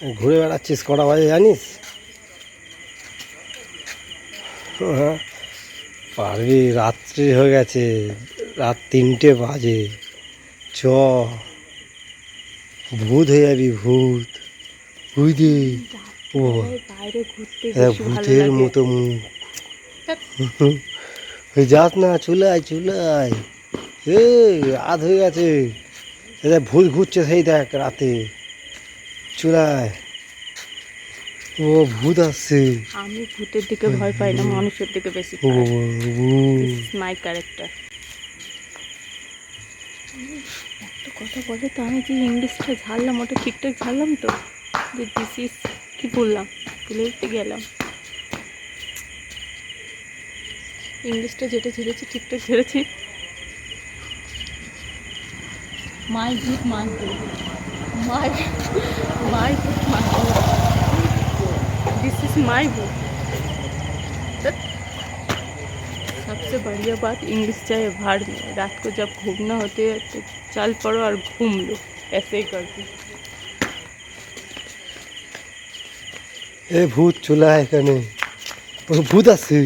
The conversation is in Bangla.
ঘুরে বেড়াচ্ছিস কটা বাজে জানিস? হ্যাঁ, পারবি। রাত্রি হয়ে গেছে, রাত 3টে বাজে। চ, ভূত হয়ে যাবি, ভূত। বুঝলি? ও বাইরে ঘুরতে বেশি ভালো ভূতের লাগে। মতো মুখ। যাস না, চলে আয় চলে আয়। রাত হয়ে গেছে, ভূত ঘুরছে সেই দেখ রাতে। চলে আয়। ও ভূত আসছে। আমি ভূতের দিকে ভয় পাই না, মানুষের দিকে বেশি ও পাই। This is my character. একটা কথা বলে তো, আমি যে ইংলিশটা ঝাড়লাম ওটা ঠিকঠাক ঝাড়লাম তো? যে দিস ইজ কি বললাম, ভুলে গেলাম। ইংলিশটা যেটা ঝেড়েছি ঠিকঠাক ঝেড়েছি। মাই ভূত মাই ভূত মাই माय भूत माय भूत, दिस इज माय भूत। सबसे बढ़िया बात, इंग्लिश चाहे भाड़ में, रात को जब घूमना होते है तो चल पड़ो और घूम लो, ऐसे ही करती। ভূত চলে আয় এখানে, ভূত আসছে।